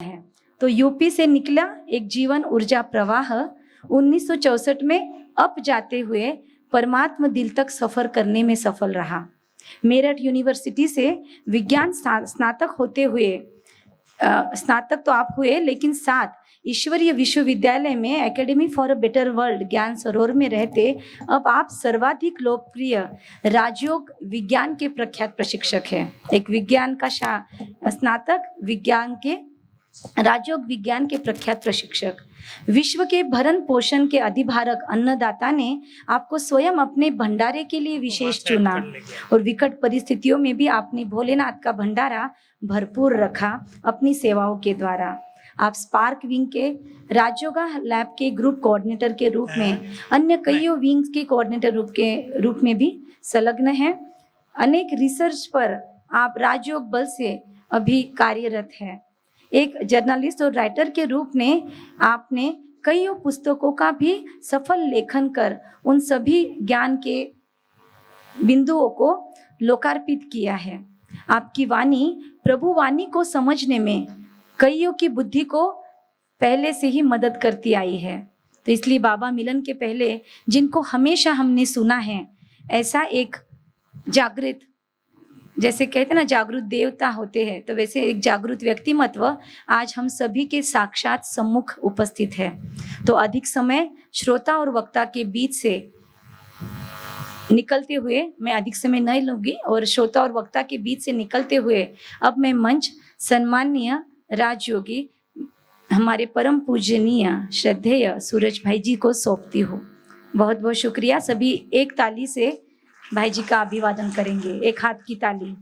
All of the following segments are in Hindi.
है। तो यूपी से निकला एक जीवन ऊर्जा प्रवाह 1964 में अप जाते हुए परमात्मा दिल तक सफर करने में सफल रहा। मेरठ यूनिवर्सिटी से विज्ञान स्नातक होते हुए स्नातक तो आप हुए, लेकिन साथ ईश्वरीय विश्वविद्यालय में academy for a better world ज्ञान सरोवर में रहते अब आप सर्वाधिक लोकप्रिय राजयोग विज्ञान के प्रख्यात प्रशिक्षक हैं। एक विज्ञान का स्नातक, विज्ञान के राजयोग विज्ञान के प्रख्यात प्रशिक्षक। विश्व के भरण पोषण के अधिभारक अन्नदाता ने आपको स्वयं अपने भंडारे के लिए विशेष चुना और विकट परिस्थितियों में भी आपने भोलेनाथ का भंडारा भरपूर रखा अपनी सेवाओं के द्वारा। आप स्पार्क विंग के राजयोगा लैब के ग्रुप कोऑर्डिनेटर के रूप में, अन्य कईयों विंग्स के कोऑर्डिनेटर के रूप में भी संलग्न हैं। अनेक रिसर्च पर आप राजयोग बल से अभी कार्यरत हैं। एक जर्नलिस्ट और राइटर के रूप में आपने कईयों पुस्तकों का भी सफल लेखन कर उन सभी ज्ञान के बिंदुओं को लोकार्पित किया है। आपकी वाणी प्रभु वाणी को समझने में कईयों की बुद्धि को पहले से ही मदद करती आई है। तो इसलिए बाबा मिलन के पहले जिनको हमेशा हमने सुना है, ऐसा एक जागृत, जैसे कहते हैं ना जागृत देवता होते हैं, तो वैसे एक जागृत व्यक्तिमत्व आज हम सभी के साक्षात सम्मुख उपस्थित है। तो अधिक समय श्रोता और वक्ता के बीच से निकलते हुए मैं अधिक समय नहीं लूंगी और श्रोता और वक्ता के बीच से निकलते हुए अब मैं मंच सम्माननीय राजयोगी हमारे परम पूजनीय श्रद्धेय सूरज भाई जी को सौंपती हूँ। बहुत बहुत शुक्रिया। सभी एक ताली से भाई जी का अभिवादन करेंगे, एक हाथ की ताली।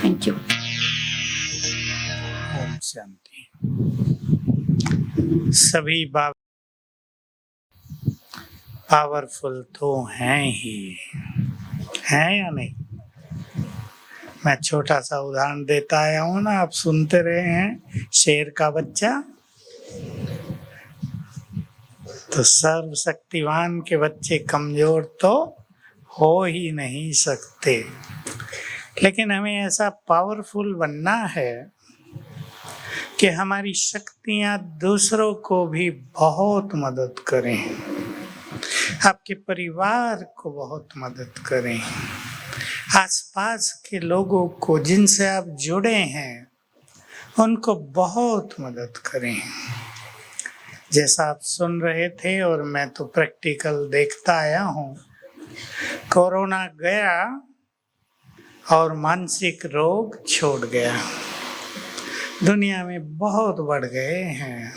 Thank you. ओम शांति। सभी पावरफुल तो हैं ही, हैं या नहीं? मैं छोटा सा उदाहरण देता आया हूँ ना, आप सुनते रहे हैं, शेर का बच्चा। तो सर्वशक्तिवान के बच्चे कमजोर तो हो ही नहीं सकते, लेकिन हमें ऐसा पावरफुल बनना है कि हमारी शक्तियां दूसरों को भी बहुत मदद करें, आपके परिवार को बहुत मदद करें, आसपास के लोगों को जिनसे आप जुड़े हैं उनको बहुत मदद करें। जैसा आप सुन रहे थे और मैं तो प्रैक्टिकल देखता आया हूँ, कोरोना गया और मानसिक रोग छोड़ गया। दुनिया में बहुत बढ़ गए हैं।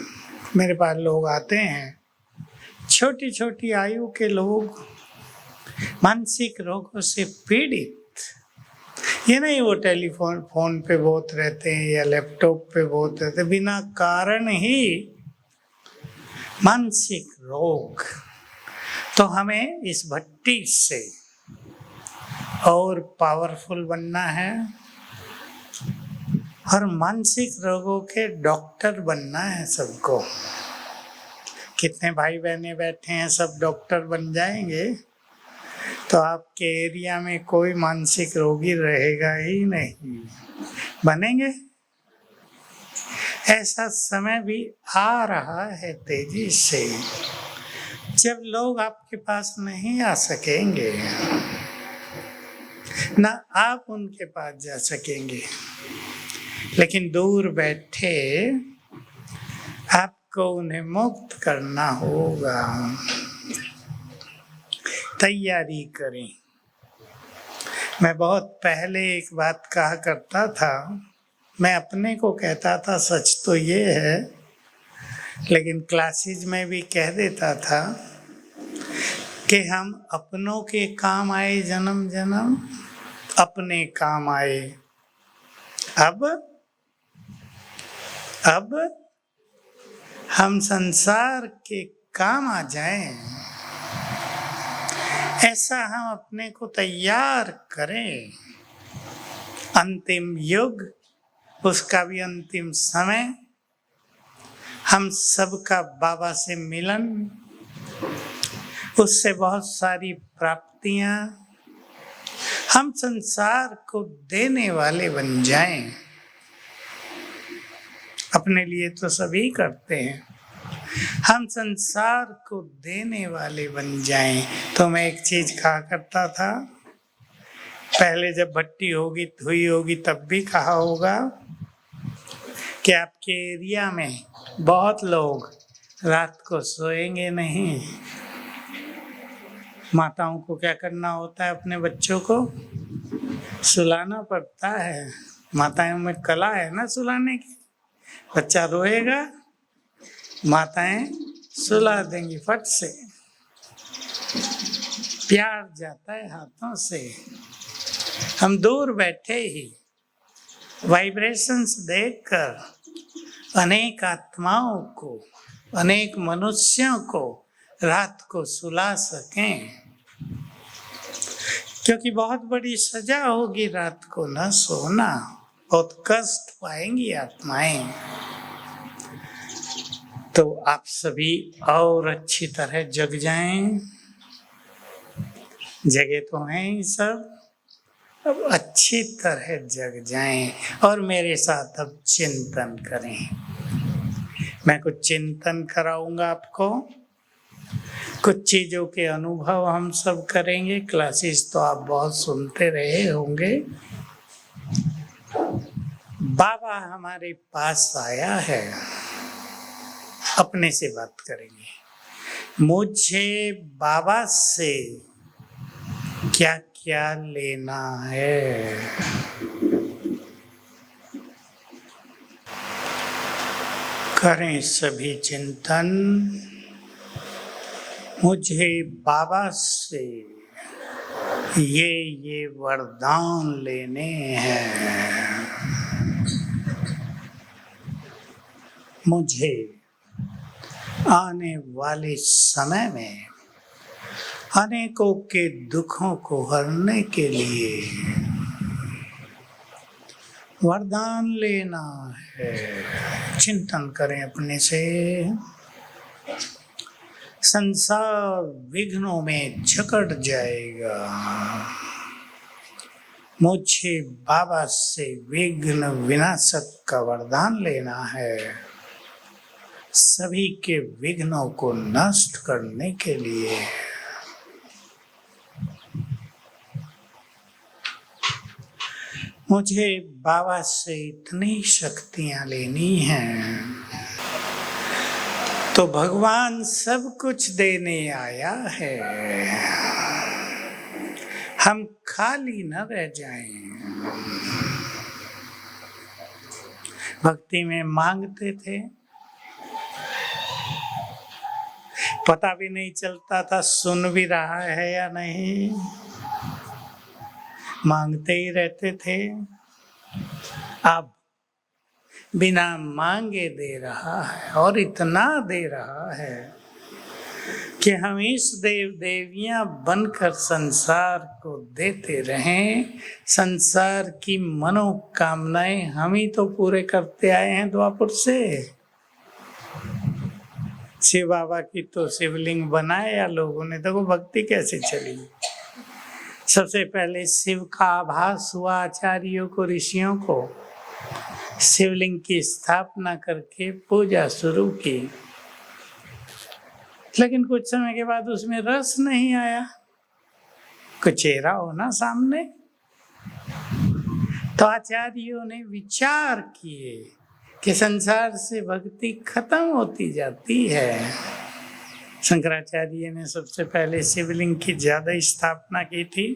मेरे पास लोग आते हैं, छोटी छोटी आयु के लोग मानसिक रोगों से पीड़ित। ये नहीं वो फोन पे बहुत रहते हैं या लैपटॉप पे बहुत रहते, बिना कारण ही मानसिक रोग। तो हमें इस भट्टी से और पावरफुल बनना है और मानसिक रोगों के डॉक्टर बनना है सबको। कितने भाई बहने बैठे हैं, सब डॉक्टर बन जाएंगे तो आपके एरिया में कोई मानसिक रोगी रहेगा ही नहीं। बनेंगे? ऐसा समय भी आ रहा है तेजी से, जब लोग आपके पास नहीं आ सकेंगे, ना आप उनके पास जा सकेंगे, लेकिन दूर बैठे आपको उन्हें मुक्त करना होगा। तैयारी करें। मैं बहुत पहले एक बात कहा करता था, मैं अपने को कहता था, सच तो ये है, लेकिन क्लासेज में भी कह देता था कि हम अपनों के काम आए जन्म जन्म, अपने काम आए अब हम संसार के काम आ जाएं। ऐसा हम अपने को तैयार करें। अंतिम युग, उसका भी अंतिम समय, हम सबका बाबा से मिलन, उससे बहुत सारी प्राप्तियां, हम संसार को देने वाले बन जाएं। अपने लिए तो सभी करते हैं। हम संसार को देने वाले बन जाएं। तो मैं एक चीज कहा करता था, पहले जब भट्टी होगी हुई होगी तब भी कहा होगा कि आपके एरिया में बहुत लोग रात को सोएंगे नहीं। माताओं को क्या करना होता है, अपने बच्चों को सुलाना पड़ता है। माताओं में कला है ना सुलाने की। बच्चा रोएगा, माताएं सुला देंगी फट से, प्यार जाता है हाथों से। हम दूर बैठे ही वाइब्रेशंस देखकर अनेक आत्माओं को, अनेक मनुष्यों को रात को सुला सकें, क्योंकि बहुत बड़ी सजा होगी रात को न सोना, बहुत कष्ट पाएंगी आत्माएं। तो आप सभी और अच्छी तरह जग जाएं। जगे तो हैं ही सब, अब अच्छी तरह जग जाएं और मेरे साथ अब चिंतन करें। मैं कुछ चिंतन कराऊंगा आपको, कुछ चीजों के अनुभव हम सब करेंगे। क्लासेस तो आप बहुत सुनते रहे होंगे। बाबा हमारे पास आया है, अपने से बात करेंगे। मुझे बाबा से क्या क्या लेना है। करें सभी चिंतन। मुझे बाबा से ये वरदान लेने हैं। मुझे आने वाले समय में अनेकों के दुखों को हरने के लिए वरदान लेना है। चिंतन करें अपने से। संसार विघ्नों में जकड़ जाएगा। मुझे बाबा से विघ्न विनाशक का वरदान लेना है, सभी के विघ्नों को नष्ट करने के लिए। मुझे बाबा से इतनी शक्तियां लेनी हैं, तो भगवान सब कुछ देने आया है, हम खाली न रह जाएं। भक्ति में मांगते थे, पता भी नहीं चलता था सुन भी रहा है या नहीं, मांगते ही रहते थे। अब बिना मांगे दे रहा है, और इतना दे रहा है कि हम इस देव देवियां बनकर संसार को देते रहें। संसार की मनोकामनाएं हम ही तो पूरे करते आए हैं द्वापर से। शिव बाबा की तो शिवलिंग बनाया लोगों ने, देखो भक्ति कैसे चली। सबसे पहले शिव का आभास हुआ आचार्यों को, ऋषियों को। शिवलिंग की स्थापना करके पूजा शुरू की, लेकिन कुछ समय के बाद उसमें रस नहीं आया। कुछ चेहरा हो ना सामने, तो आचार्यों ने विचार किए कि संसार से भक्ति खत्म होती जाती है। शंकराचार्य ने सबसे पहले शिवलिंग की ज्यादा स्थापना की थी,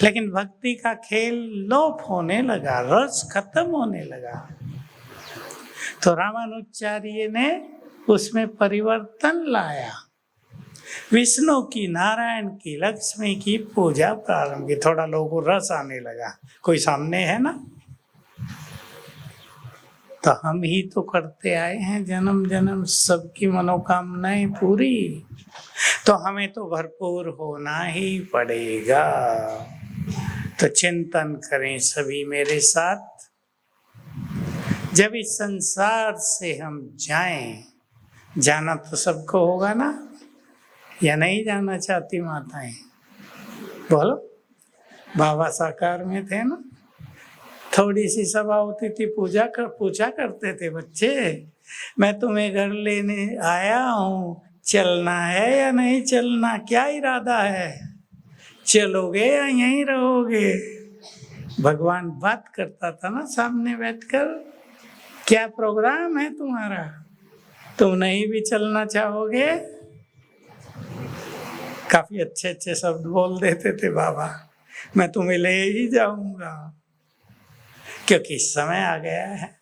लेकिन भक्ति का खेल लोप होने लगा, रस खत्म होने लगा। तो रामानुजाचार्य ने उसमें परिवर्तन लाया। विष्णु की, नारायण की, लक्ष्मी की पूजा प्रारंभ की। थोड़ा लोगों को रस आने लगा, कोई सामने है ना, तो हम ही तो करते आए हैं जन्म जन्म सबकी मनोकामनाएं पूरी, तो हमें तो भरपूर होना ही पड़ेगा। तो चिंतन करें सभी मेरे साथ। जब इस संसार से हम जाएं, जाना तो सबको होगा ना, या नहीं जाना चाहती माताएं? बोलो, बाबा साकार में थे ना, थोड़ी सी सभा होती थी, पूछा करते थे बच्चे, मैं तुम्हें घर लेने आया हूँ, चलना है या नहीं चलना, क्या इरादा है, चलोगे या यहीं रहोगे। भगवान बात करता था ना सामने बैठकर, क्या प्रोग्राम है तुम्हारा, तुम नहीं भी चलना चाहोगे। काफी अच्छे अच्छे शब्द बोल देते थे बाबा, मैं तुम्हें ले ही जाऊंगा, क्योंकि समय आ गया है।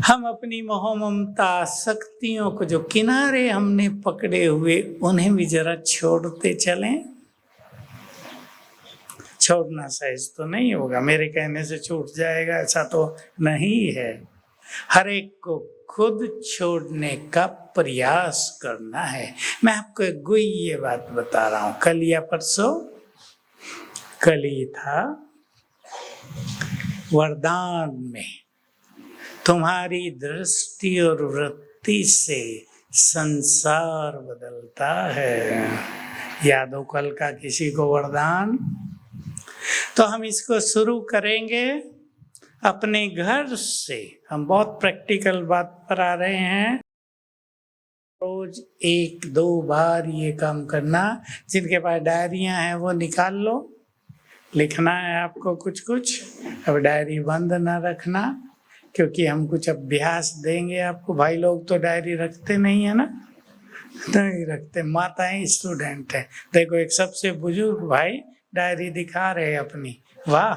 हम अपनी मोह ममता शक्तियों को जो किनारे हमने पकड़े हुए, उन्हें भी जरा छोड़ते चलें। छोड़ना सहज तो नहीं होगा, मेरे कहने से छूट जाएगा ऐसा तो नहीं है। हर एक को खुद छोड़ने का प्रयास करना है। मैं आपको एक गुह्य बात बता रहा हूँ, कल या परसों, कल ही था, वरदान में तुम्हारी दृष्टि और वृत्ति से संसार बदलता है। याद हो कल का किसी को वरदान? तो हम इसको शुरू करेंगे अपने घर से। हम बहुत प्रैक्टिकल बात पर आ रहे हैं। रोज 1-2 बार ये काम करना। जिनके पास डायरियां हैं वो निकाल लो, लिखना है आपको कुछ कुछ। अब डायरी बंद ना रखना, क्योंकि हम कुछ अभ्यास देंगे आपको। भाई लोग तो डायरी रखते नहीं है ना, नहीं रखते, माताएं स्टूडेंट है। देखो एक सबसे बुजुर्ग भाई डायरी दिखा रहे अपनी, वाह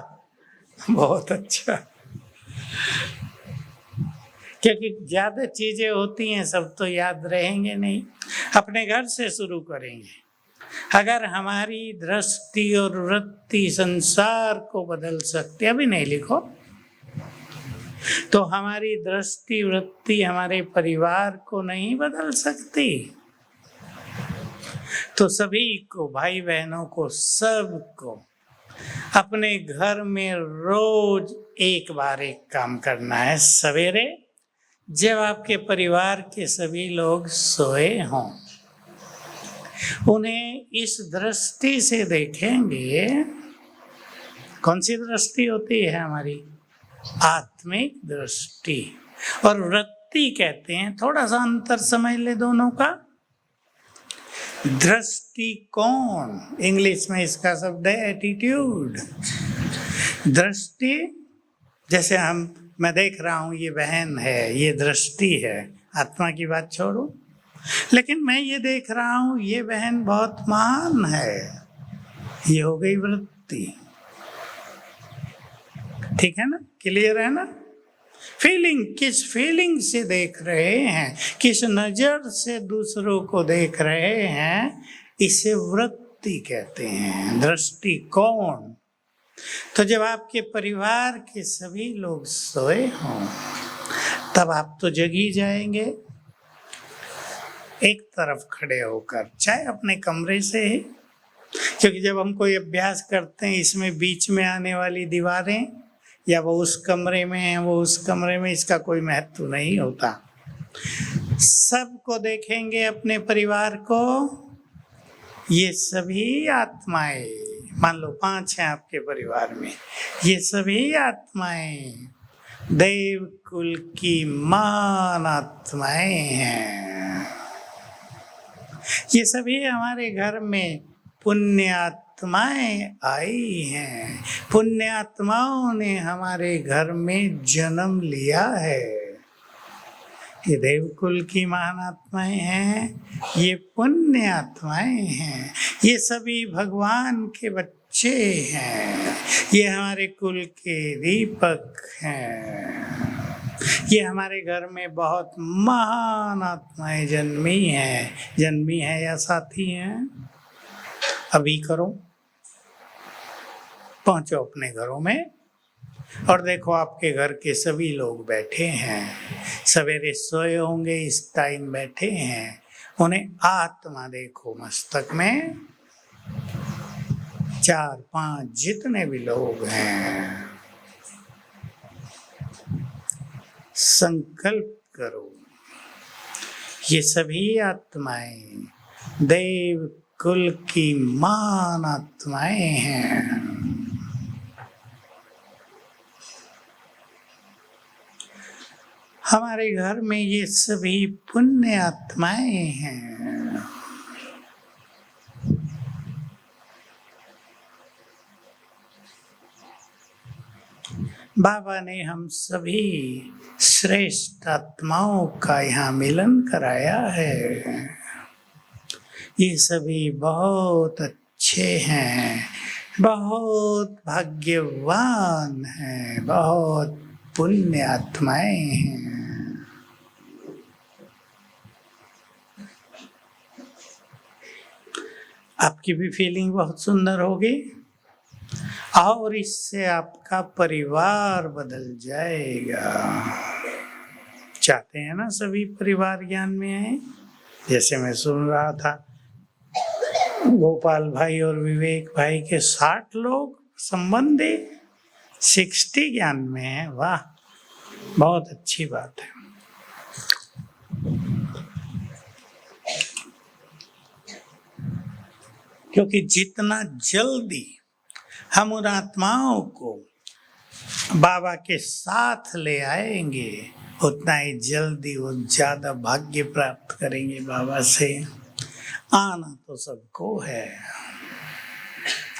बहुत अच्छा। क्योंकि ज्यादा चीजें होती हैं, सब तो याद रहेंगे नहीं। अपने घर से शुरू करेंगे। अगर हमारी दृष्टि और वृत्ति संसार को बदल सकती, अभी नहीं लिखो, तो हमारी दृष्टि वृत्ति हमारे परिवार को नहीं बदल सकती। तो सभी को, भाई बहनों को, सबको अपने घर में रोज एक बार एक काम करना है। सवेरे जब आपके परिवार के सभी लोग सोए हों, उन्हें इस दृष्टि से देखेंगे। कौन सी दृष्टि होती है हमारी? आत्मिक दृष्टि। और वृत्ति कहते हैं, थोड़ा सा अंतर समझ ले दोनों का। दृष्टिकोण, इंग्लिश में इसका शब्द है एटीट्यूड। दृष्टि, जैसे मैं देख रहा हूं ये बहन है, ये दृष्टि है। आत्मा की बात छोड़ो, लेकिन मैं ये देख रहा हूं ये बहन बहुत महान है, ये हो गई वृत्ति। ठीक है ना, क्लियर है ना? फीलिंग, किस फीलिंग से देख रहे हैं, किस नजर से दूसरों को देख रहे हैं, इसे वृत्ति कहते हैं, दृष्टिकोण। तो जब आपके परिवार के सभी लोग सोए हों, तब आप तो जग ही जाएंगे। एक तरफ खड़े होकर, चाहे अपने कमरे से ही, क्योंकि जब हम कोई अभ्यास करते हैं, इसमें बीच में आने वाली दीवारें, या वो उस कमरे में है, वो उस कमरे में, इसका कोई महत्व नहीं होता। सबको देखेंगे, अपने परिवार को। ये सभी आत्माएं, मान लो 5 हैं आपके परिवार में, ये सभी आत्माएं देव कुल की महान आत्माएं हैं। ये सभी हमारे घर में पुण्य आत्माएं आई हैं। पुण्य आत्माओं ने हमारे घर में जन्म लिया है। ये देवकुल की महान आत्माएं हैं, ये पुण्य आत्माएं हैं, ये सभी भगवान के बच्चे हैं, ये हमारे कुल के दीपक हैं। ये हमारे घर में बहुत महान आत्माएं जन्मी हैं या साथी हैं। अभी करो, पहुंचो अपने घरों में और देखो आपके घर के सभी लोग बैठे हैं। सवेरे सोए होंगे, इस टाइम बैठे हैं। उन्हें आत्मा देखो मस्तक में, 4-5 जितने भी लोग हैं, संकल्प करो ये सभी आत्माएं देव कुल की महान आत्माएं हैं। हमारे घर में ये सभी पुण्य आत्माएं हैं। बाबा ने हम सभी श्रेष्ठ आत्माओं का यहाँ मिलन कराया है। ये सभी बहुत अच्छे हैं, बहुत भाग्यवान हैं, बहुत पुण्य आत्माएं हैं। आपकी भी फीलिंग बहुत सुंदर होगी और इससे आपका परिवार बदल जाएगा। चाहते हैं ना सभी परिवार ज्ञान में आए? जैसे मैं सुन रहा था गोपाल भाई और विवेक भाई के 60 लोग संबंधी 60 ज्ञान में है। वाह, बहुत अच्छी बात है। क्योंकि जितना जल्दी हम उन आत्माओं को बाबा के साथ ले आएंगे, उतना ही जल्दी वो ज्यादा भाग्य प्राप्त करेंगे बाबा से। आना तो सबको है।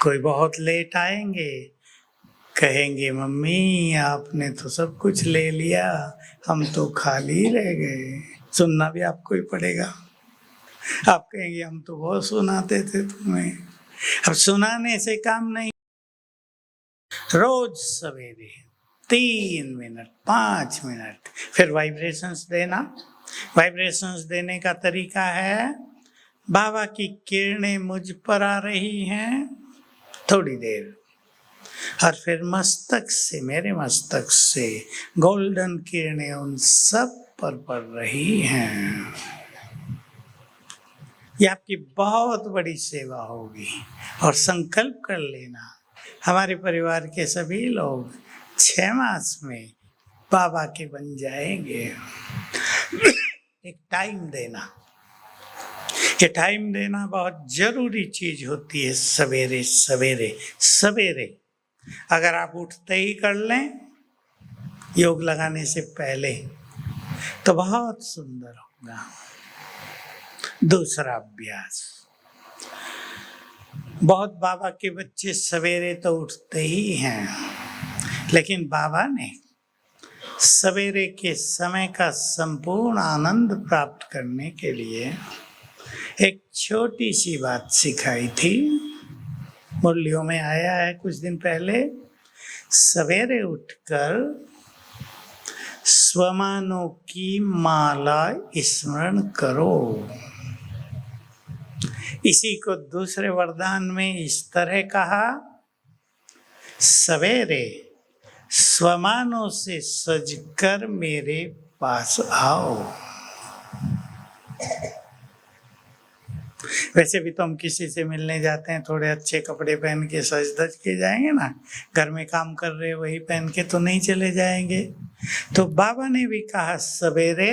कोई बहुत लेट आएंगे, कहेंगे मम्मी आपने तो सब कुछ ले लिया, हम तो खाली रह गए। सुनना भी आपको ही पड़ेगा। आप कहेंगे हम तो बहुत सुनाते थे तुम्हें। अब सुनाने से काम नहीं। रोज सवेरे 3 मिनट 5 मिनट फिर वाइब्रेशंस देना। वाइब्रेशंस देने का तरीका है, बाबा की किरणें मुझ पर आ रही हैं थोड़ी देर, और फिर मस्तक से, मेरे मस्तक से गोल्डन किरणें उन सब पर पड़ रही हैं। ये आपकी बहुत बड़ी सेवा होगी। और संकल्प कर लेना, हमारे परिवार के सभी लोग 6 मास में बाबा के बन जाएंगे। एक टाइम देना, ये टाइम देना बहुत जरूरी चीज होती है। सवेरे सवेरे सवेरे अगर आप उठते ही कर लें योग लगाने से पहले तो बहुत सुंदर होगा। दूसरा अभ्यास, बहुत बाबा के बच्चे सवेरे तो उठते ही हैं, लेकिन बाबा ने सवेरे के समय का संपूर्ण आनंद प्राप्त करने के लिए एक छोटी सी बात सिखाई थी। मुरलियों में आया है कुछ दिन पहले, सवेरे उठकर स्वमानों की माला स्मरण करो। इसी को दूसरे वरदान में इस तरह कहा, सवेरे स्वमानों से सजकर मेरे पास आओ। वैसे भी तो हम किसी से मिलने जाते हैं, थोड़े अच्छे कपड़े पहन के सज धज के जाएंगे ना। घर में काम कर रहे वही पहन के तो नहीं चले जाएंगे। तो बाबा ने भी कहा सवेरे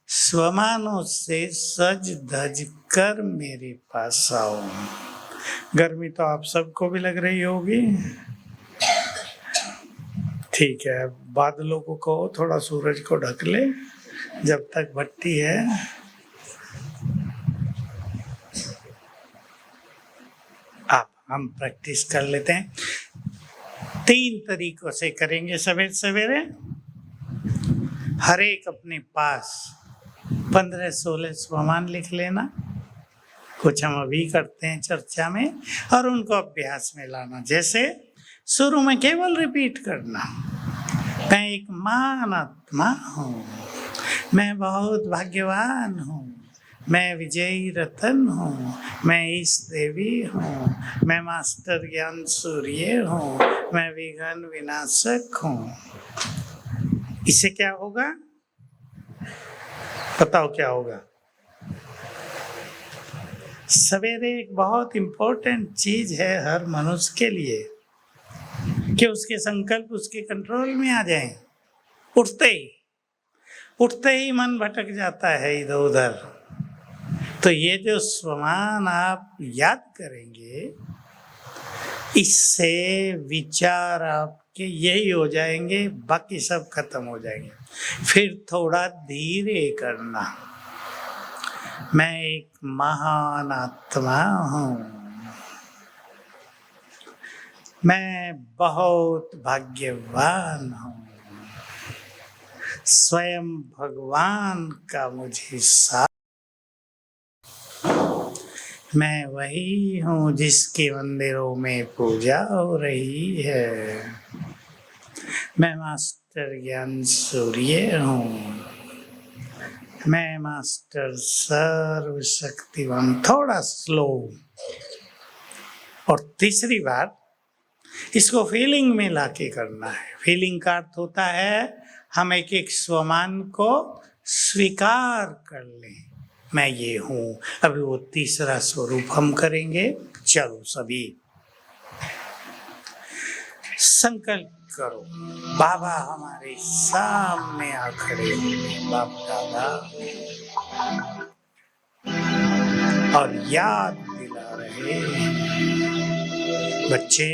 स्वमानों से सज धज कर मेरे पास आओ। गर्मी तो आप सबको भी लग रही होगी। ठीक है, बादलों को कहो थोड़ा सूरज को ढक ले जब तक भट्टी है। आप हम प्रैक्टिस कर लेते हैं। 3 तरीकों से करेंगे सवेरे सवेरे। हर एक अपने पास 15-16 स्वमान लिख लेना। कुछ हम अभी करते हैं चर्चा में, और उनको अभ्यास में लाना। जैसे शुरू में केवल रिपीट करना, मैं एक महान आत्मा हूँ, मैं बहुत भाग्यवान हूँ, मैं विजयी रतन हूँ, मैं ईश देवी हूँ, मैं मास्टर ज्ञान सूर्य हूँ, मैं विघ्न विनाशक हूँ। इससे क्या होगा बताओ क्या होगा? सवेरे एक बहुत इंपॉर्टेंट चीज है हर मनुष्य के लिए कि उसके संकल्प उसके कंट्रोल में आ जाएं। उठते ही मन भटक जाता है इधर उधर। तो ये जो स्वमान आप याद करेंगे, इससे विचार आपके यही हो जाएंगे, बाकी सब खत्म हो जाएंगे। फिर थोड़ा धीरे करना। मैं एक महान आत्मा हूँ, मैं बहुत भाग्यवान हूँ, स्वयं भगवान का मुझे साथ, मैं वही हूँ जिसके मंदिरों में पूजा हो रही है। मैं मास्टर ज्ञान सूर्य हूँ, मैं मास्टर सर्वशक्तिवान। थोड़ा स्लो। और तीसरी बात, इसको फीलिंग में लाके करना है। फीलिंग का अर्थ होता है हम एक एक स्वमान को स्वीकार कर लें, मैं ये हूँ। अभी वो तीसरा स्वरूप हम करेंगे। चलो सभी संकल्प करो। बाबा हमारे सामने आ खड़े हुए, बाप दादा, और याद दिला रहे बच्चे,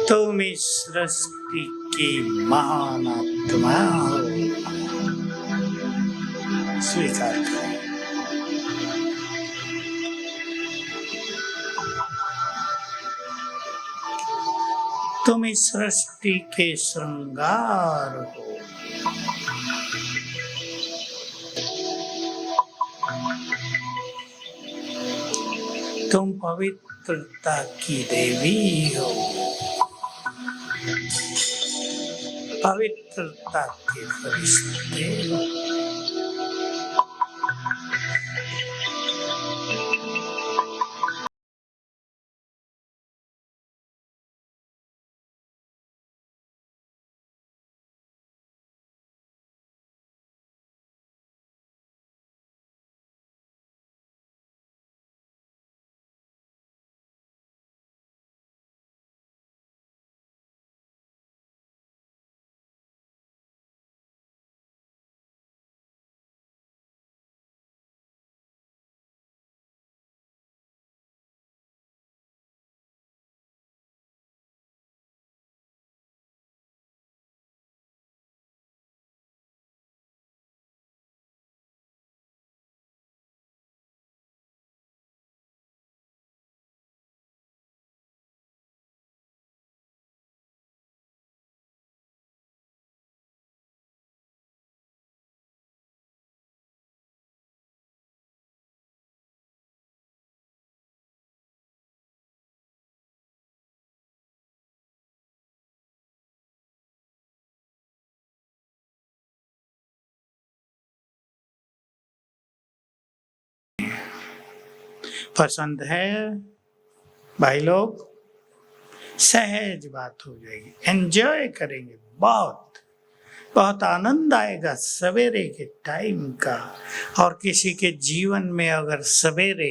तुम इस सृष्टि की महान आत्मा हो। स्वीकार करो। तुम इस सृष्टि के श्रृंगार हो। तुम पवित्रता की देवी हो, पवित्रता के फरिश्ते हो। पसंद है भाई लोग? सहज बात हो जाएगी, एंजॉय करेंगे, बहुत बहुत आनंद आएगा सवेरे के टाइम का। और किसी के जीवन में अगर सवेरे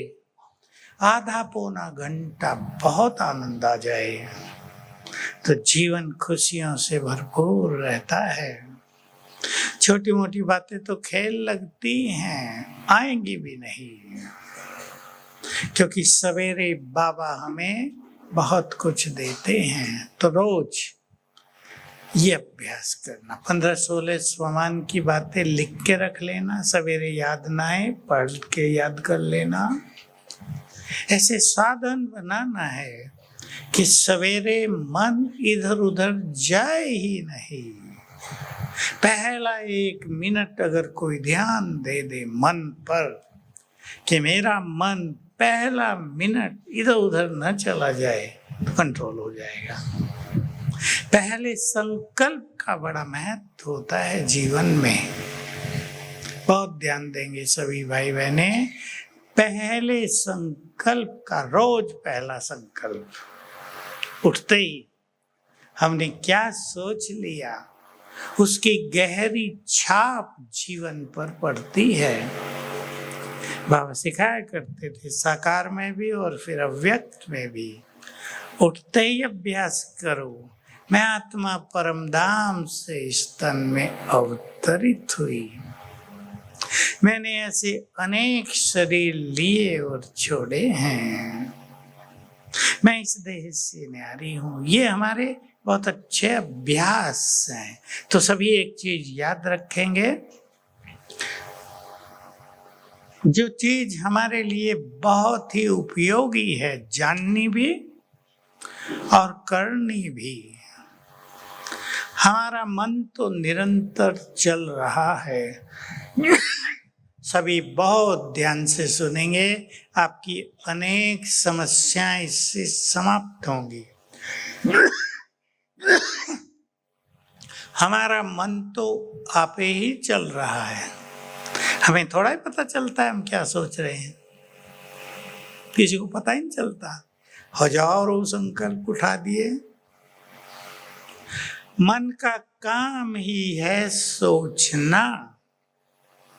आधा पौना घंटा बहुत आनंद आ जाए तो जीवन खुशियों से भरपूर रहता है। छोटी मोटी बातें तो खेल लगती हैं, आएंगी भी नहीं, क्योंकि सवेरे बाबा हमें बहुत कुछ देते हैं। तो रोज ये अभ्यास करना, 15-16 स्वमान की बातें लिख के रख लेना, सवेरे याद ना आए पढ़ के याद कर लेना। ऐसे साधन बनाना है कि सवेरे मन इधर उधर जाए ही नहीं। पहला 1 मिनट अगर कोई ध्यान दे दे मन पर कि मेरा मन पहला मिनट इधर उधर न चला जाए, तो कंट्रोल हो जाएगा। पहले संकल्प का बड़ा महत्व होता है जीवन में, बहुत ध्यान देंगे सभी भाई बहने। पहले संकल्प का, रोज पहला संकल्प उठते ही हमने क्या सोच लिया, उसकी गहरी छाप जीवन पर पड़ती है। बाबा सिखाया करते थे, साकार में भी और फिर अव्यक्त में भी। उठते ही अभ्यास करो, मैं आत्मा परमधाम से इस तन में अवतरित हुई। मैंने ऐसे अनेक शरीर लिए और छोड़े हैं। मैं इस देह से न्यारी हूँ। ये हमारे बहुत अच्छे अभ्यास हैं। तो सभी एक चीज याद रखेंगे, जो चीज हमारे लिए बहुत ही उपयोगी है, जाननी भी और करनी भी। हमारा मन तो निरंतर चल रहा है। सभी बहुत ध्यान से सुनेंगे, आपकी अनेक समस्याएं इससे समाप्त होंगी। हमारा मन तो आपे ही चल रहा है, हमें थोड़ा ही पता चलता है हम क्या सोच रहे हैं। किसी को पता ही नहीं चलता। हजारों संकल्प उठा दिए। मन का काम ही है सोचना।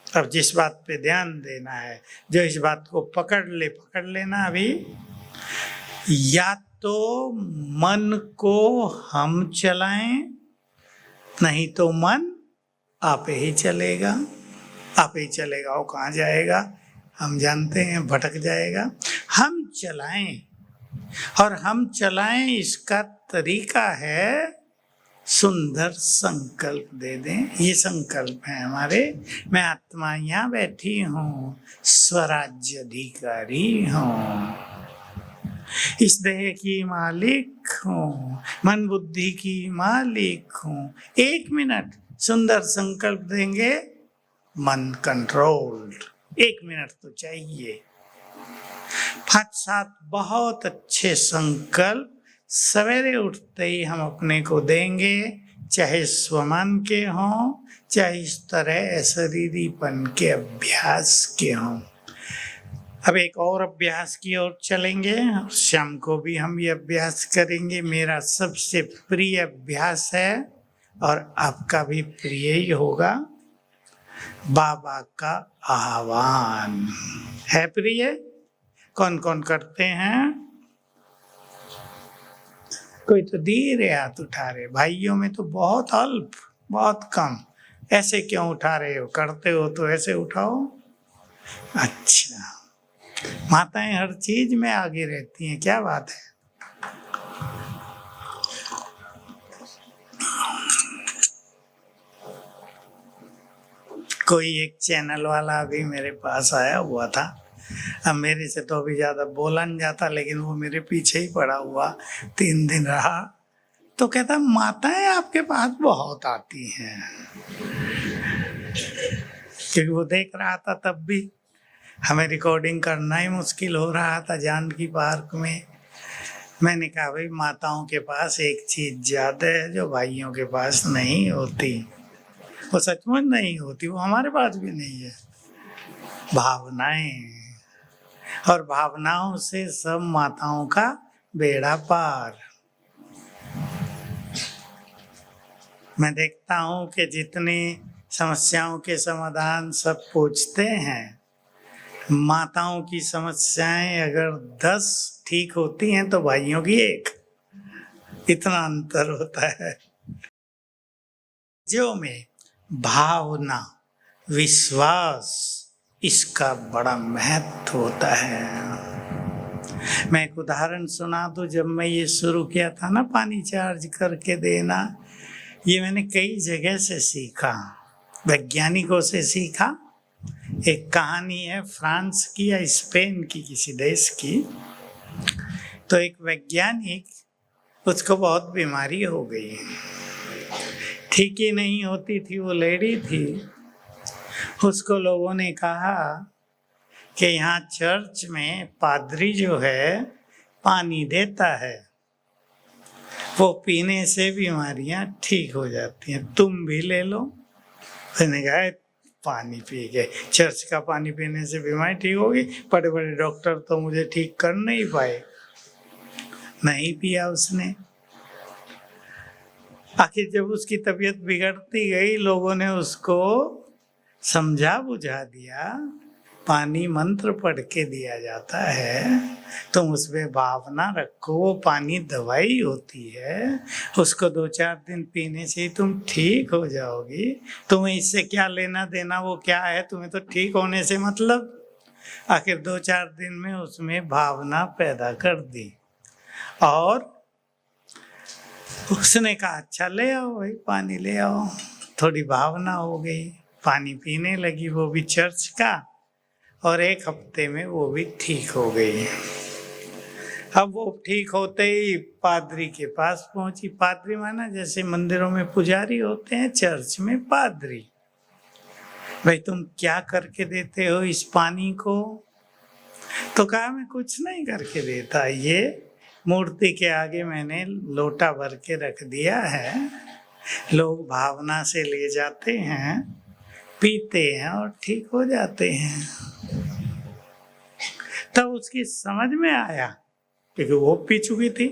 अब जिस बात पे ध्यान देना है, जो इस बात को पकड़ लेना अभी। या तो मन को हम चलाएं, नहीं तो मन आप ही चलेगा। आप ही चलेगा, वो कहाँ जाएगा हम जानते हैं, भटक जाएगा। हम चलाएं, और हम चलाएं इसका तरीका है सुंदर संकल्प दे दें। ये संकल्प है हमारे, मैं आत्मा यहाँ बैठी हूँ, स्वराज्य अधिकारी हूँ, इस देह की मालिक हूँ, मन बुद्धि की मालिक हूँ। 1 मिनट सुंदर संकल्प देंगे, मन कंट्रोल्ड। 1 मिनट तो चाहिए। 5-7 बहुत अच्छे संकल्प सवेरे उठते ही हम अपने को देंगे, चाहे स्वमान के हों, चाहे इस तरह शरीरीपन के अभ्यास के हों। अब एक और अभ्यास की ओर चलेंगे। शाम को भी हम ये अभ्यास करेंगे। मेरा सबसे प्रिय अभ्यास है और आपका भी प्रिय ही होगा। बाबा का आह्वान है प्रिय। कौन कौन करते हैं? कोई तो धीरे हाथ उठा रहे, भाइयों में तो बहुत अल्प, बहुत कम। ऐसे क्यों उठा रहे हो? करते हो तो ऐसे उठाओ। अच्छा, माताएं हर चीज में आगे रहती हैं, क्या बात है। कोई एक चैनल वाला अभी मेरे पास आया हुआ था। अब मेरे से तो अभी ज्यादा बोला नहीं जाता, लेकिन वो मेरे पीछे ही पड़ा हुआ 3 दिन रहा। तो कहता माताएं आपके पास बहुत आती हैं, क्योंकि वो देख रहा था तब भी हमें रिकॉर्डिंग करना ही मुश्किल हो रहा था जानकी पार्क में। मैंने कहा भाई माताओं के पास एक चीज ज्यादा है जो भाइयों के पास नहीं होती। वो सचमुच नहीं होती, वो हमारे पास भी नहीं है। भावनाएं, और भावनाओं से सब माताओं का बेड़ा पार। मैं देखता हूं कि जितनी समस्याओं के समाधान सब पूछते हैं, माताओं की समस्याएं अगर 10 ठीक होती हैं तो भाइयों की 1। इतना अंतर होता है। जो में भावना, विश्वास, इसका बड़ा महत्व होता है। मैं एक उदाहरण सुना दूं। जब मैं ये शुरू किया था ना पानी चार्ज करके देना, ये मैंने कई जगह से सीखा, वैज्ञानिकों से सीखा। एक कहानी है फ्रांस की या स्पेन की, किसी देश की। तो एक वैज्ञानिक, उसको बहुत बीमारी हो गई, ठीक ही नहीं होती थी। वो लेडी थी। उसको लोगों ने कहा कि यहाँ चर्च में पादरी जो है पानी देता है, वो पीने से बीमारियां ठीक हो जाती हैं, तुम भी ले लो। मैंने कहा पानी पी गए, चर्च का पानी पीने से बीमारी ठीक होगी? बड़े बड़े डॉक्टर तो मुझे ठीक कर नहीं पाए। नहीं पिया उसने। आखिर जब उसकी तबीयत बिगड़ती गई, लोगों ने उसको समझा बुझा दिया, पानी मंत्र पढ़ के दिया जाता है, तुम उसमें भावना रखो, वो पानी दवाई होती है, उसको 2-4 दिन पीने से ही तुम ठीक हो जाओगी। तुम्हें इससे क्या लेना देना, वो क्या है, तुम्हें तो ठीक होने से मतलब। आखिर 2-4 दिन में उसमें भावना पैदा कर दी। और उसने कहा अच्छा ले आओ भाई, पानी ले आओ। थोड़ी भावना हो गई, पानी पीने लगी, वो भी चर्च का, और 1 हफ्ते में वो भी ठीक हो गई। अब वो ठीक होते ही पादरी के पास पहुंची। पादरी माना जैसे मंदिरों में पुजारी होते हैं, चर्च में पादरी। भाई तुम क्या करके देते हो इस पानी को? तो कहा मैं कुछ नहीं करके देता, ये मूर्ति के आगे मैंने लोटा भर के रख दिया है, लोग भावना से ले जाते हैं, पीते हैं और ठीक हो जाते हैं। तब उसकी समझ में आया, क्योंकि वो पी चुकी थी,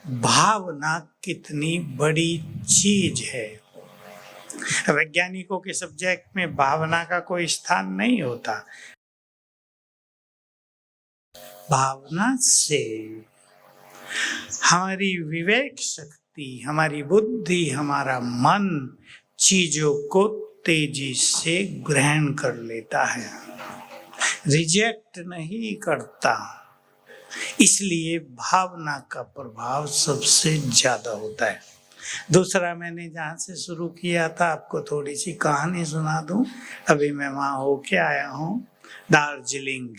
भावना कितनी बड़ी चीज है। वैज्ञानिकों के सब्जेक्ट में भावना का कोई स्थान नहीं होता। भावना से हमारी विवेक शक्ति, हमारी बुद्धि, हमारा मन चीजों को तेजी से ग्रहण कर लेता है, रिजेक्ट नहीं करता। इसलिए भावना का प्रभाव सबसे ज्यादा होता है। दूसरा, मैंने जहाँ से शुरू किया था, आपको थोड़ी सी कहानी सुना दूं। अभी मैं वहाँ होके आया हूँ, दार्जिलिंग।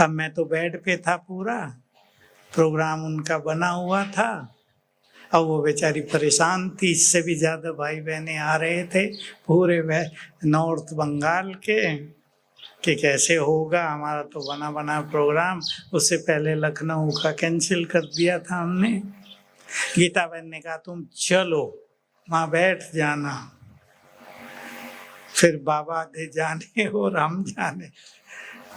अब मैं तो बेड पे था, पूरा प्रोग्राम उनका बना हुआ था। अब वो बेचारी परेशान थी, इससे भी ज्यादा भाई बहनें आ रहे थे पूरे नॉर्थ बंगाल के, कि कैसे होगा हमारा तो बना बना प्रोग्राम। उससे पहले लखनऊ का कैंसिल कर दिया था हमने। गीता बहन ने कहा तुम चलो, वहाँ बैठ जाना, फिर बाबा दे जाने और हम जाने।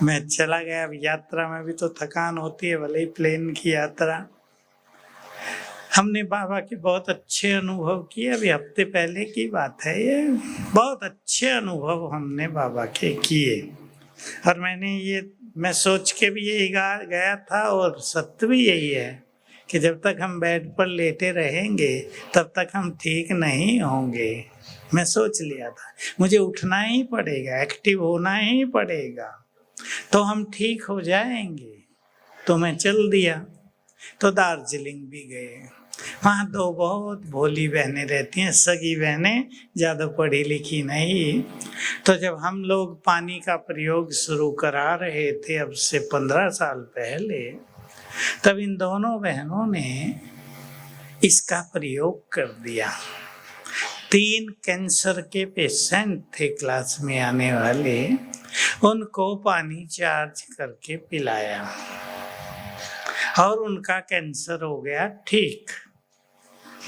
मैं चला गया। अब यात्रा में भी तो थकान होती है, भले ही प्लेन की यात्रा। हमने बाबा के बहुत अच्छे अनुभव किए। अभी हफ्ते पहले की बात है ये, बहुत अच्छे अनुभव हमने बाबा के किए। और मैं सोच के भी यही गया था, और सत्य भी यही है कि जब तक हम बेड पर लेटे रहेंगे तब तक हम ठीक नहीं होंगे। मैं सोच लिया था मुझे उठना ही पड़ेगा, एक्टिव होना ही पड़ेगा, तो हम ठीक हो जाएंगे। तो मैं चल दिया। तो दार्जिलिंग भी गए। वहाँ 2 बहुत भोली बहनें रहती हैं, सगी बहनें, ज़्यादा पढ़ी लिखी नहीं। तो जब हम लोग पानी का प्रयोग शुरू करा रहे थे, अब से 15 साल पहले, तब इन दोनों बहनों ने इसका प्रयोग कर दिया। 3 कैंसर के पेशेंट थे क्लास में आने वाले, उनको पानी चार्ज करके पिलाया और उनका कैंसर हो गया ठीक।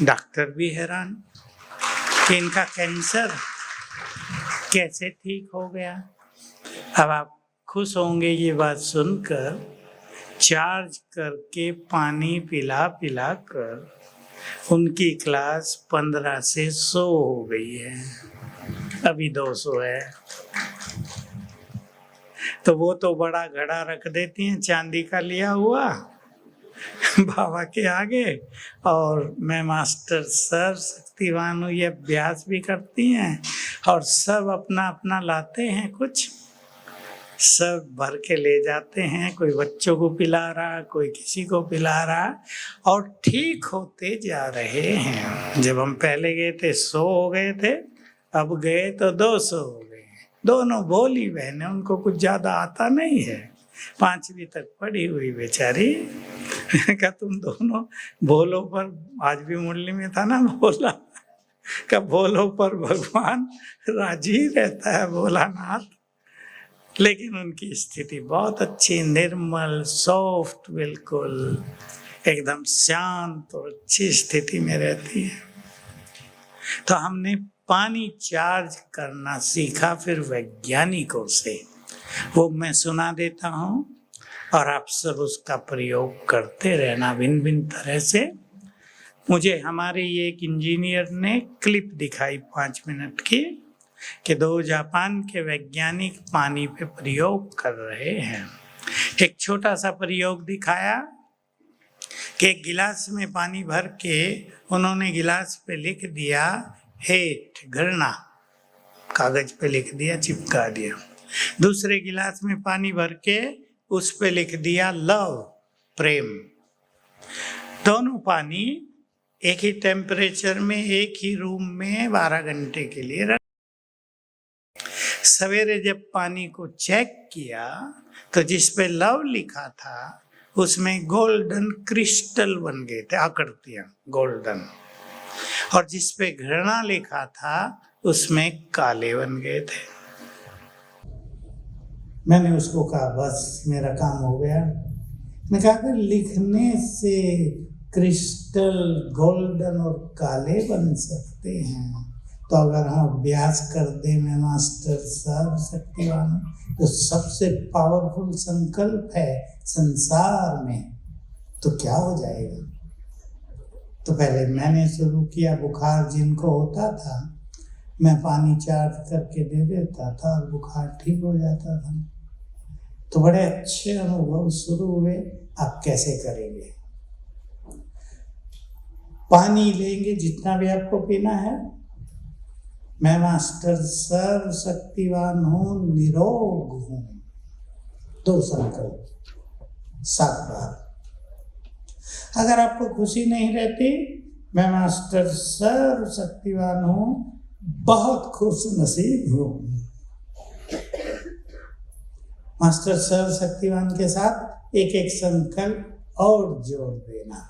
डॉक्टर भी हैरान कि इनका कैंसर कैसे ठीक हो गया। अब आप खुश होंगे ये बात सुनकर, चार्ज करके पानी पिला पिला कर उनकी क्लास 15 से 100 हो गई है, अभी 200 है। तो वो तो बड़ा घड़ा रख देती हैं चांदी का लिया हुआ बाबा के आगे, और मैं मास्टर सर शक्तिवान हूँ, ये अभ्यास भी करती हैं, और सब अपना अपना लाते हैं, कुछ सब भर के ले जाते हैं। कोई बच्चों को पिला रहा, कोई किसी को पिला रहा, और ठीक होते जा रहे हैं। जब हम पहले गए थे 100 हो गए थे, अब गए तो 200 हो गए। दोनों भोली बहनें, उनको कुछ ज्यादा आता नहीं है, 5वीं तक पढ़ी हुई बेचारी। क्या तुम दोनों भोलों पर, आज भी मुरली में था ना, भोला का भोलों पर भगवान राजी रहता है, भोलानाथ। लेकिन उनकी स्थिति बहुत अच्छी, निर्मल, सॉफ्ट, बिल्कुल एकदम शांत और अच्छी स्थिति में रहती है। तो हमने पानी चार्ज करना सीखा फिर वैज्ञानिकों से, वो मैं सुना देता हूँ और आप सब उसका प्रयोग करते रहना भिन्न भिन्न तरह से। मुझे हमारे ये एक इंजीनियर ने क्लिप दिखाई 5 मिनट की, कि 2 जापान के वैज्ञानिक पानी पे प्रयोग कर रहे हैं। एक छोटा सा प्रयोग दिखाया कि एक गिलास में पानी भर के उन्होंने गिलास पे लिख दिया हेट, घृणा, कागज पे लिख दिया, चिपका दिया। दूसरे गिलास में पानी भर के उस पे लिख दिया लव, प्रेम। दोनों पानी एक ही टेम्परेचर में एक ही रूम में 12 घंटे के लिए रख। सवेरे जब पानी को चेक किया तो जिस पे लव लिखा था उसमें गोल्डन क्रिस्टल बन गए थे, आकृतियां गोल्डन, और जिस पे घृणा लिखा था उसमें काले बन गए थे। मैंने उसको कहा बस मेरा काम हो गया। मैं कहा कि लिखने से क्रिस्टल गोल्डन और काले बन सकते हैं, तो अगर हम अभ्यास कर दें मैं मास्टर सर्वशक्तिवान तो सबसे पावरफुल संकल्प है संसार में, तो क्या हो जाएगा। तो पहले मैंने शुरू किया, बुखार जिनको होता था मैं पानी चार्ज करके दे देता था और बुखार ठीक हो जाता था। तो बड़े अच्छे अनुभव शुरू हुए। आप कैसे करेंगे? पानी लेंगे जितना भी आपको पीना है। मैं मास्टर सर्वशक्तिवान हूं, निरोग हूं। 2 संकल्प 7 बार। अगर आपको खुशी नहीं रहती, मैं मास्टर सर्वशक्तिवान हूं, बहुत खुश नसीब हूं। मास्टर सर्वशक्तिवान के साथ एक एक संकल्प और जोड़ देना,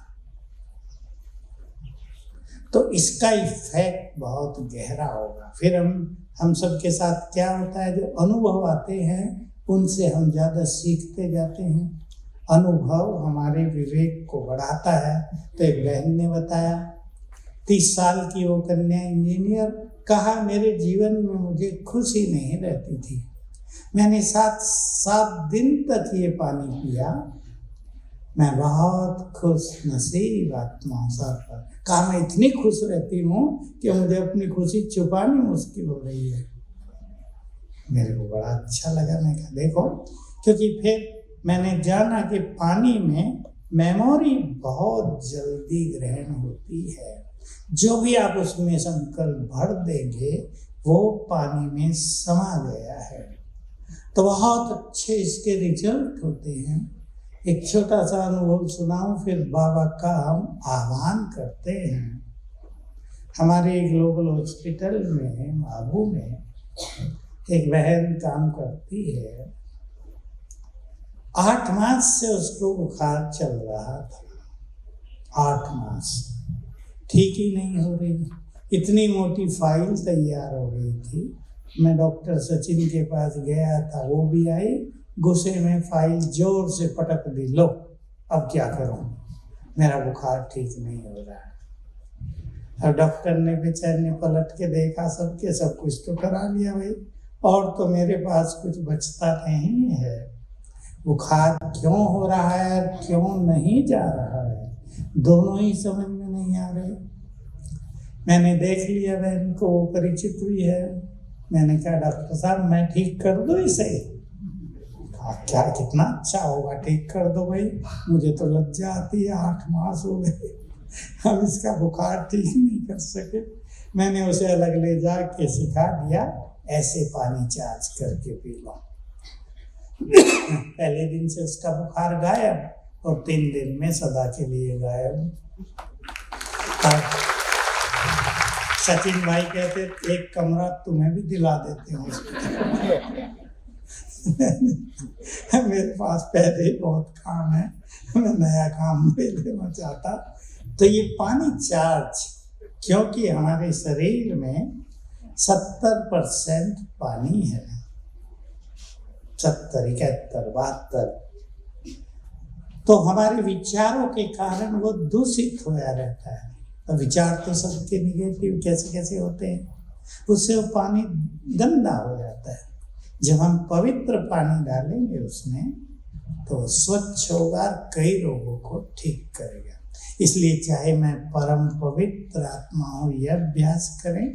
तो इसका इफेक्ट बहुत गहरा होगा। फिर हम सब के साथ क्या होता है, जो अनुभव आते हैं उनसे हम ज़्यादा सीखते जाते हैं। अनुभव हमारे विवेक को बढ़ाता है। तो एक बहन ने बताया 30 साल की वो कन्या इंजीनियर, कहा मेरे जीवन में मुझे खुशी नहीं रहती थी। मैंने 7 दिन तक ये पानी पिया, मैं बहुत खुश नसीब आत्मा हूँ। कहा मैं इतनी खुश रहती हूँ कि मुझे अपनी खुशी छुपानी मुश्किल हो रही है। मेरे को बड़ा अच्छा लगा। मैं कहा देखो, क्योंकि फिर मैंने जाना कि पानी में मेमोरी बहुत जल्दी ग्रहण होती है। जो भी आप उसमें संकल्प भर देंगे वो पानी में समा गया है। तो बहुत अच्छे इसके रिजल्ट होते हैं। एक छोटा सा अनुभव सुनाऊं, फिर बाबा का हम आह्वान करते हैं। हमारे ग्लोबल हॉस्पिटल में बाबू में एक बहन काम करती है। 8 मास से उसको बुखार चल रहा था। 8 मास ठीक ही नहीं हो रही। इतनी मोटी फाइल तैयार हो गई थी। मैं डॉक्टर सचिन के पास गया था, वो भी आई, गुस्से में फाइल जोर से पटक दी। लो अब क्या करूं, मेरा बुखार ठीक नहीं हो रहा है। अब डॉक्टर ने बेचारे पलट के देखा, सबके सब कुछ तो करा लिया भाई, और तो मेरे पास कुछ बचता नहीं है। बुखार क्यों हो रहा है, क्यों नहीं जा रहा है, दोनों ही समझ में नहीं आ रहे। मैंने देख लिया, बहन को वो परिचित हुई है। मैंने कहा डॉक्टर साहब मैं ठीक कर दूं इसे? क्या कितना अच्छा होगा, ठीक कर दो भाई, मुझे तो लज्जा आती है, 8 मास हो गए हम इसका बुखार ठीक नहीं कर सके। मैंने उसे अलग ले जाके सिखा दिया, ऐसे पानी चार्ज करके पी लो। पहले दिन से उसका बुखार गायब और 3 दिन में सदा के लिए गायब। सचिन भाई कहते एक कमरा तुम्हें भी दिला देते हैं हॉस्पिटल। मेरे पास पहले ही बहुत काम है, मैं नया काम नहीं लेना चाहता। तो ये पानी चार्ज, क्योंकि हमारे शरीर में 70% पानी है, 70, 71, 72, तो हमारे विचारों के कारण वो दूषित होया रहता है। तो विचार तो सबके निगेटिव कैसे कैसे होते हैं, उससे वो पानी गंदा हो जाता है। जब हम पवित्र पानी डालेंगे उसमें तो स्वच्छ होगा, कई रोगों को ठीक करेगा। इसलिए चाहे मैं परम पवित्र आत्मा हूँ, यह अभ्यास करें,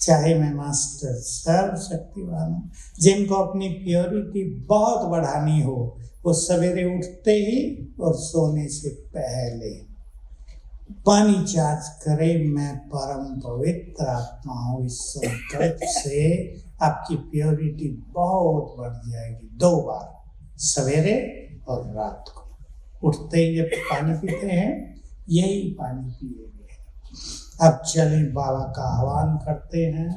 चाहे मैं मास्टर सर्वशक्तिवान हूँ। जिनको अपनी प्योरिटी बहुत बढ़ानी हो, वो सवेरे उठते ही और सोने से पहले पानी चार्ज करें, मैं परम पवित्र आत्मा हूँ। इस संकल्प से आपकी प्योरिटी बहुत बढ़ जाएगी। 2 बार, सवेरे और रात को। उठते ही जब पानी पीते हैं यही पानी पिएंगे। अब चलें बाबा का आह्वान करते हैं।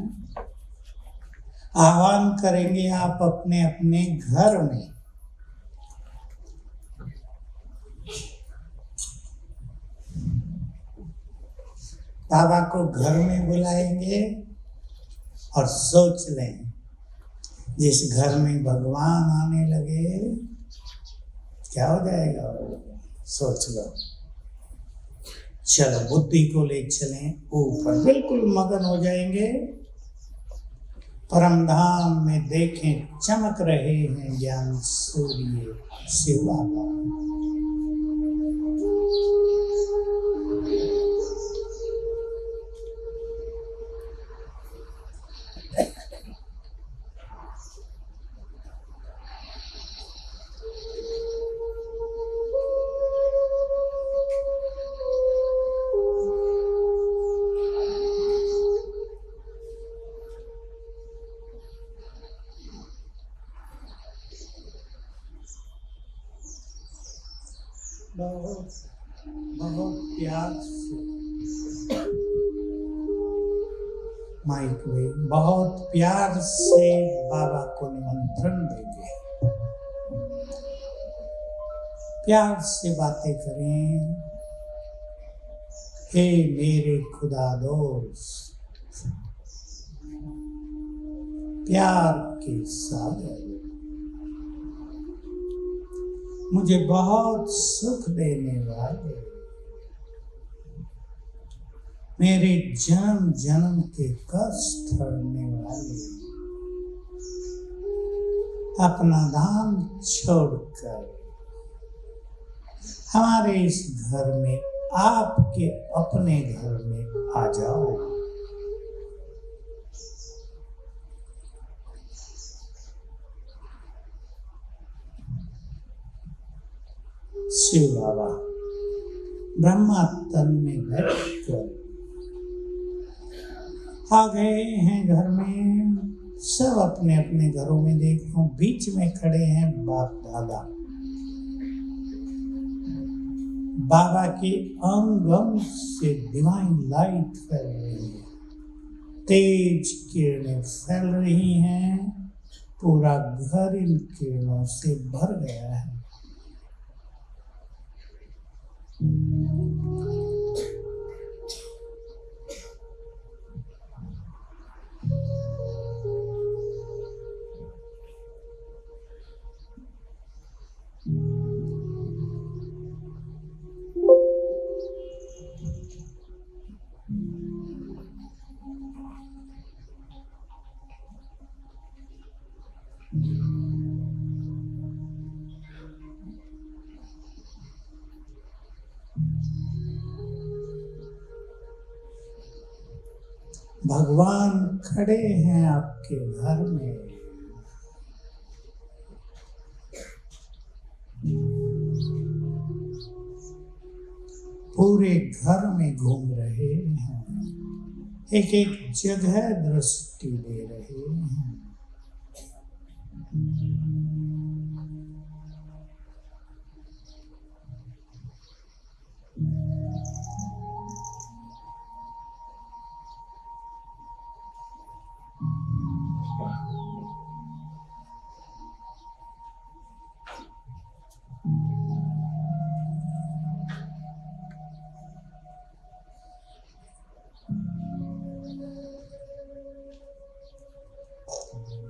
आह्वान करेंगे आप अपने अपने घर में। बाबा को घर में बुलाएंगे और सोच लें, जिस घर में भगवान आने लगे क्या हो जाएगा, सोच लो। चलो बुद्धि को ले चलें ऊपर, बिल्कुल मगन हो जाएंगे। परम धाम में देखें चमक रहे हैं ज्ञान सूर्य शिव बाबा। बहुत बहुत प्यार से माइक में बहुत प्यार से बाबा को निमंत्रण देंगे। प्यार से बातें करें। हे मेरे खुदा दोस्त, प्यार के सागर, मुझे बहुत सुख देने वाले, मेरे जन्म जन्म के कष्ट हरने वाले, अपना धाम छोड़कर हमारे इस घर में, आपके अपने घर में आ जाओ। शिव बाबा ब्रह्मा तन में बैठकर आ गए हैं घर में। सब अपने अपने घरों में देखो, बीच में खड़े हैं बाप दादा। बाबा के अंग अंग से डिवाइन लाइट फैल रही है, तेज किरणें फैल रही हैं। पूरा घर इन किरणों से भर गया है। भगवान खड़े हैं आपके घर में। पूरे घर में घूम रहे हैं, एक एक जगह दृष्टि दे रहे हैं।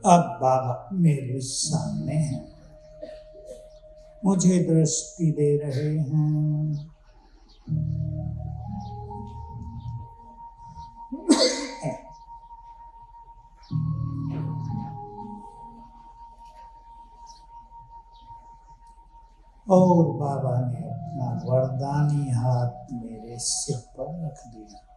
अब बाबा मेरे सामने हैं, मुझे दृष्टि दे रहे हैं। और बाबा ने अपना वरदानी हाथ मेरे सिर पर रख दिया।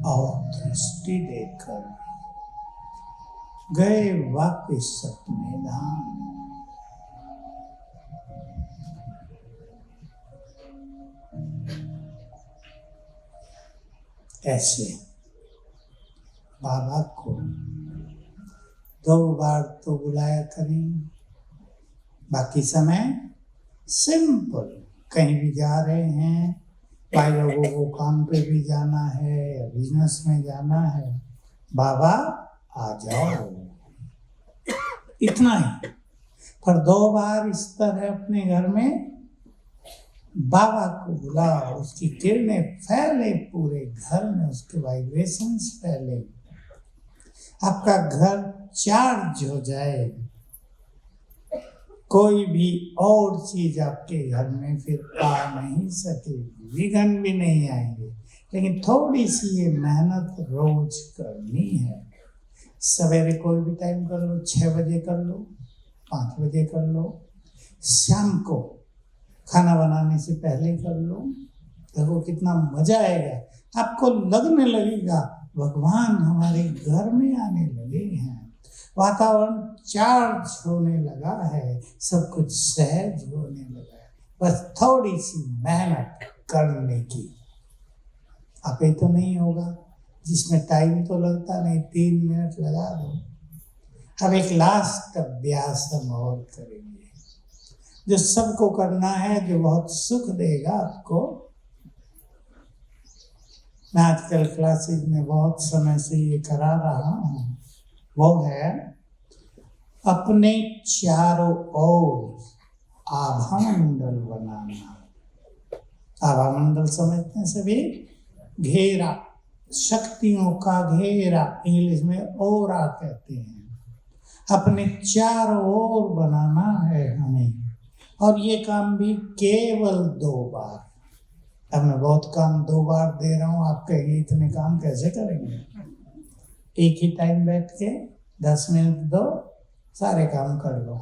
और दृष्टि देकर गए वापिस अपने धाम। ऐसे बाबा को 2 बार तो बुलाया करें, बाकी समय सिंपल, कहीं भी जा रहे हैं, भाई लोगों को काम पे भी जाना है या बिजनेस में जाना है, बाबा आ जाओ, इतना ही। पर 2 बार इस तरह अपने घर में बाबा को बुलाओ, उसकी किरणें फैले पूरे घर में, उसके वाइब्रेशंस फैले, आपका घर चार्ज हो जाए। कोई भी और चीज आपके घर में फिर आ नहीं सकेगी, विघ्न भी नहीं आएंगे। लेकिन थोड़ी सी ये मेहनत रोज करनी है। सवेरे कोई भी टाइम कर लो, 6 बजे कर लो, 5 बजे कर लो, शाम को खाना बनाने से पहले कर लो। देखो कितना मजा आएगा, आपको लगने लगेगा भगवान हमारे घर में आने लगे हैं, वातावरण चार्ज होने लगा है, सब कुछ सहज होने लगा है। बस थोड़ी सी मेहनत करने की। आप ये तो नहीं होगा जिसमें टाइम तो लगता नहीं, 3 मिनट लगा दो। अब एक लास्ट अभ्यास हम और करेंगे जो सबको करना है, जो बहुत सुख देगा आपको। मैं आजकल क्लासेस में बहुत समय से ये करा रहा हूँ, वो है अपने चारों ओर आभा मंडल बनाना। आभा मंडल समझते हैं सभी? घेरा, शक्तियों का घेरा, इंग्लिश में ओरा कहते हैं। अपने चारों ओर बनाना है हमें, और ये काम भी केवल 2 बार। अब मैं बहुत काम 2 बार दे रहा हूँ, आप कहेंगे इतने काम कैसे करेंगे? एक ही टाइम बैठ के 10 मिनट दो, सारे काम कर लो।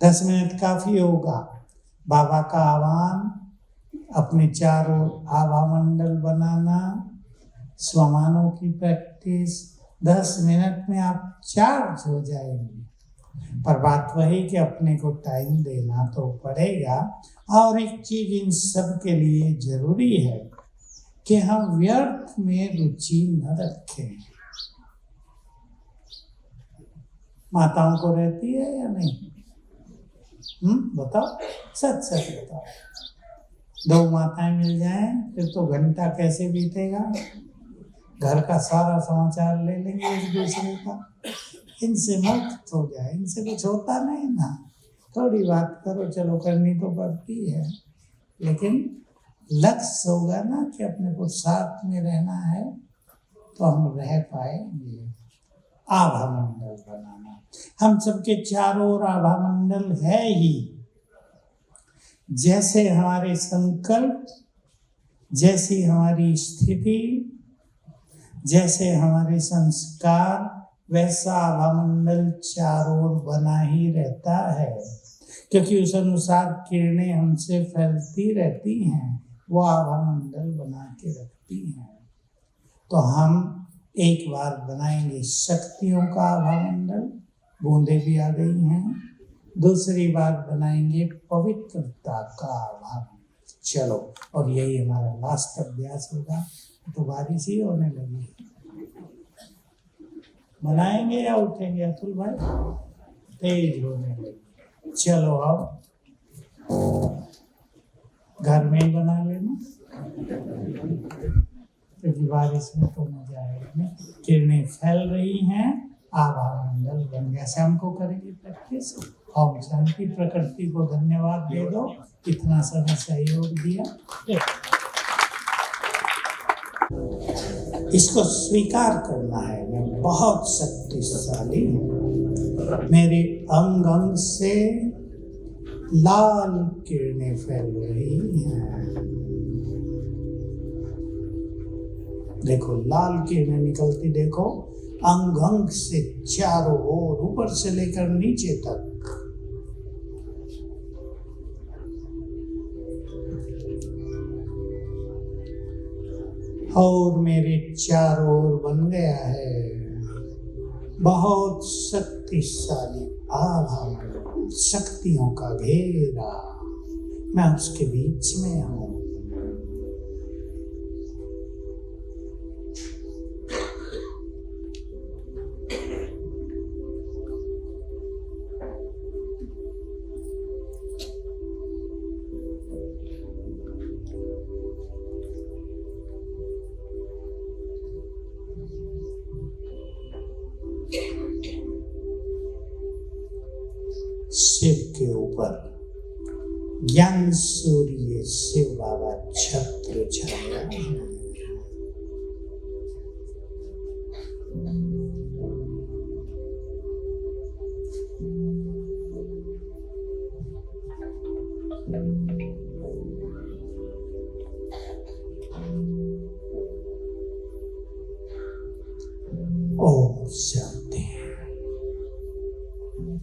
10 मिनट काफी होगा। बाबा का आह्वान, अपने चारों आभा मंडल बनाना, स्वमानों की प्रैक्टिस, 10 मिनट में आप चार्ज हो जाएंगे। पर बात वही कि अपने को टाइम देना तो पड़ेगा। और एक चीज इन सब के लिए जरूरी है कि हम व्यर्थ में रुचि न रखें। माताओं को रहती है या नहीं? बताओ, सच सच बताओ। 2 माताएं मिल जाएं फिर तो घंटा कैसे बीतेगा, घर का सारा समाचार ले लेंगे एक दूसरे का। इनसे मुक्त हो जाए, इनसे कुछ होता नहीं ना। थोड़ी बात करो, चलो करनी तो पड़ती है, लेकिन लक्ष्य होगा ना कि अपने को साथ में रहना है, तो हम रह पाएंगे। आभा मंडल बनाना, हम सबके चारों ओर आभा मंडल है ही। जैसे हमारे संकल्प, जैसी हमारी स्थिति, जैसे हमारे संस्कार, वैसा आभा मंडल चारों ओर बना ही रहता है, क्योंकि उस अनुसार किरणें हमसे फैलती रहती हैं, वो आभा मंडल बना के रखती हैं। तो हम एक बार बनाएंगे शक्तियों का आभा मंडल, बूंदें भी आ गई हैं। दूसरी बार बनाएंगे पवित्रता का आभा मंडल। चलो, और यही हमारा लास्ट अभ्यास होगा। तो बारिश ही होने लगी, बनाएंगे या उठेंगे अतुल भाई? तेज होने लगी। चलो अब घर में ही बना लेना, क्योंकि बारिश में तो मजा आएगा। किरणें फैल रही हैं, आभा मंडल बन गया। शाम को करेंगे प्रैक्टिस। ओम शांति। प्रकृति को धन्यवाद दे दो, इतना समय सहयोग दिया। इसको स्वीकार करना है, मैं बहुत शक्तिशाली हूँ। मेरे अंग अंग से लाल किरणें फैल रही हैं। देखो लाल किरणें निकलती, देखो अंग अंग से चारों ओर, ऊपर से लेकर नीचे तक। और मेरे चारों ओर बन गया है बहुत शक्तिशाली आभा मंडल, शक्तियों का घेरा। मैं उसके बीच में हूँ। शिव के ऊपर ज्ञान सूर्य शिव बाबा छत्र छाया है। ओम शांति।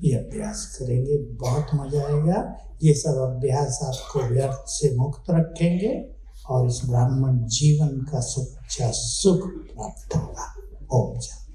ये अभ्यास करेंगे, बहुत मजा आएगा। ये सब अभ्यास आपको व्यर्थ से मुक्त रखेंगे और इस ब्राह्मण जीवन का सच्चा सुख प्राप्त होगा। ओम शांति।